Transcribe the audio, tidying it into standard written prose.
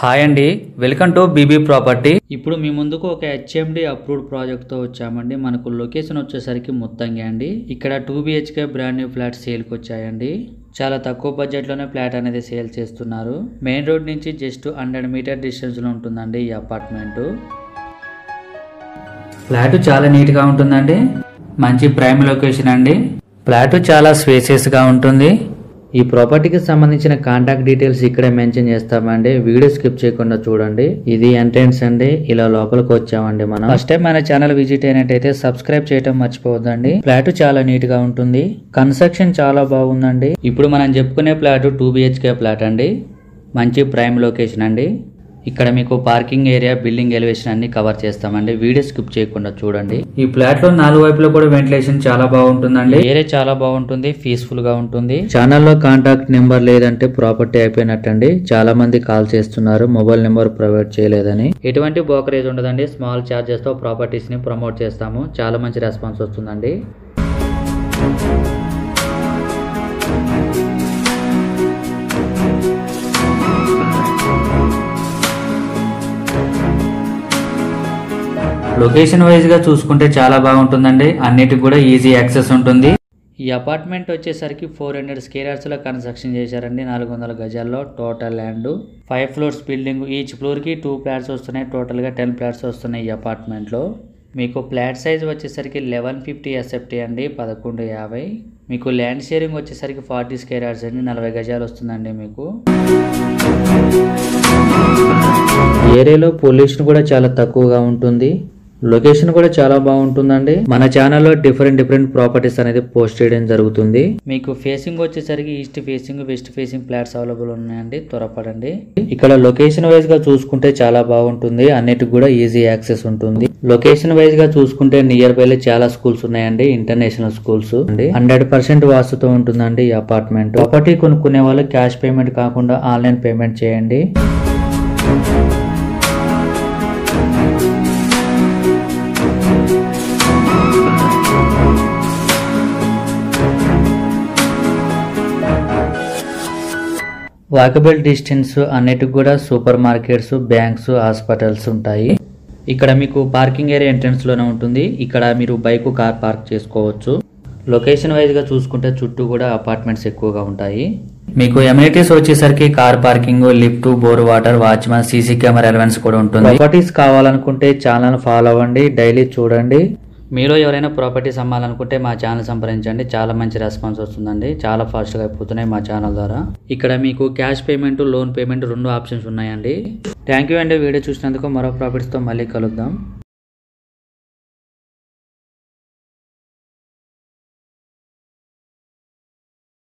Hi అండి, welcome to BB property. ఇప్పుడు మీ ముందుకు ఒక హెచ్ఎండి అప్రూవ్డ్ ప్రాజెక్ట్తో వచ్చామండి. మనకు లొకేషన్ వచ్చేసరికి ముత్తంగి అండి. ఇక్కడ 2 BHK బ్రాండ్ న్యూ ఫ్లాట్ సేల్కి వచ్చాయండి. చాలా తక్కువ బడ్జెట్లోనే ఫ్లాట్ అనేది సేల్ చేస్తున్నారు. మెయిన్ రోడ్ నుంచి జస్ట్ 100 మీటర్ డిస్టెన్స్లో ఉంటుందండి ఈ అపార్ట్మెంట్. ఫ్లాట్ చాలా నీట్గా ఉంటుందండి. మంచి ప్రైమ్ లొకేషన్ అండి. ఫ్లాట్ చాలా స్పేసియస్గా ఉంటుంది. ఈ ప్రాపర్టీకి సంబంధించిన కాంటాక్ట్ డీటెయిల్స్ ఇక్కడే మెన్షన్ చేస్తామండి. వీడియో స్కిప్ చేయకుండా చూడండి. ఇది ఎంట్రన్స్ అండి. ఇలా లోపలికి వచ్చామండి. మనం ఫస్ట్ టైం మన ఛానల్ విజిట్ అయినట్టయితే సబ్స్క్రైబ్ చేయడం మర్చిపోవద్దండి. ఫ్లాట్ చాలా నీట్ గా ఉంటుంది. కన్స్ట్రక్షన్ చాలా బాగుందండి. ఇప్పుడు మనం చెప్పుకునే ఫ్లాట్ 2 BHK ఫ్లాట్ అండి. మంచి ప్రైమ్ లొకేషన్ అండి. ఇక్కడ మీకు పార్కింగ్ ఏరియా, బిల్డింగ్ ఎలివేషన్ అన్ని కవర్ చేస్తామండి. వీడియో స్కిప్ చేయకుండా చూడండి. ఈ ఫ్లాట్ లో 4 వైపులో కూడా వెంటిలేషన్ చాలా బాగుంటుందండి. ఏరియా చాలా బాగుంటుంది, పీస్ఫుల్ గా ఉంటుంది. ఛానల్లో కాంటాక్ట్ నెంబర్ లేదంటే ప్రాపర్టీ అయిపోయినట్టండి. చాలా మంది కాల్ చేస్తున్నారు మొబైల్ నెంబర్ ప్రొవైడ్ చేయలేదని. ఎటువంటి బ్రోకరేజ్ ఉండదండి. స్మాల్ చార్జెస్ తో ప్రాపర్టీస్ ని ప్రమోట్ చేస్తాము. చాలా మంచి రెస్పాన్స్ వస్తుందండి. లొకేషన్ వైజ్ గా చూసుకుంటే చాలా బాగుంటుందండి. అన్నిటికి కూడా ఈజీ యాక్సెస్ ఉంటుంది. ఈ అపార్ట్మెంట్ వచ్చేసరికి 400 స్క్వేర్ యార్డ్స్ లో కన్స్ట్రక్షన్ చేశారండి. 400 గజాల్లో total land. 5 floors building. Each floor కి 2 ఫ్లాట్స్ వస్తున్నాయి. టోటల్ గా 10 ఫ్లాట్స్ వస్తున్నాయి ఈ అపార్ట్మెంట్ లో. మీకు ఫ్లాట్ సైజ్ వచ్చేసరికి 1150 SFT అండి, 1150. మీకు ల్యాండ్ షేరింగ్ వచ్చేసరికి 40 స్క్వేర్ యార్డ్స్ అండి, 40 గజాలు వస్తుందండి. మీకు ఏరియాలో పొల్యూషన్ కూడా చాలా తక్కువగా ఉంటుంది. లొకేషన్ కూడా చాలా బాగుంటుందండి. మన ఛానల్లో డిఫరెంట్ ప్రాపర్టీస్ అనేది పోస్ట్ చేయడం జరుగుతుంది. మీకు ఫేసింగ్ వచ్చేసరికి east facing, west facing flats available ఉన్నాయండి. త్వరపడండి. ఇక్కడ లొకేషన్ వైజ్ గా చూసుకుంటే చాలా బాగుంటుంది. అన్నిటికి కూడా ఈజీ యాక్సెస్ ఉంటుంది. లొకేషన్ వైజ్ గా చూసుకుంటే నియర్ బై చాలా స్కూల్స్ ఉన్నాయండి. ఇంటర్నేషనల్ స్కూల్స్ అండి. 100% వాస్తుతో ఉంటుందండి ఈ అపార్ట్మెంట్. ప్రాపర్టీ కొనుక్కునే వాళ్ళు క్యాష్ పేమెంట్ కాకుండా ఆన్లైన్ పేమెంట్ చేయండి. వాకబుల్ డిస్టెన్స్ అన్నిటికి కూడా సూపర్ మార్కెట్స్, బ్యాంక్స్, హాస్పిటల్స్ ఉంటాయి. ఇక్కడ మీకు పార్కింగ్ ఏరియా ఎంట్రన్స్ లోనే ఉంటుంది. ఇక్కడ మీరు బైక్, కార్ పార్క్ చేసుకోవచ్చు. లొకేషన్ వైజ్ గా చూసుకుంటే చుట్టూ కూడా అపార్ట్మెంట్స్ ఎక్కువగా ఉంటాయి. మీకు ఎమ్యూనిటీస్ వచ్చేసరికి car parking, lift, bore water, watchman, CC camera ఎలవెన్స్ కూడా ఉంటుంది. ప్రాపర్టీస్ కావాలనుకుంటే ఛానల్ ఫాలో అవ్వండి, డైలీ చూడండి. మీరు ఎవరైనా ప్రాపర్టీస్ అమ్మాలనుకుంటే మా ఛానల్ సంప్రదించండి. చాలా మంచి రెస్పాన్స్ వస్తుందండి. చాలా ఫాస్ట్గా అయిపోతున్నాయి మా ఛానల్ ద్వారా. ఇక్కడ మీకు cash payment, loan payment 2 options ఉన్నాయండి. థ్యాంక్ యూ అండి. వీడియో చూసినందుకు. మరో ప్రాపర్టీస్తో మళ్ళీ కలుద్దాం.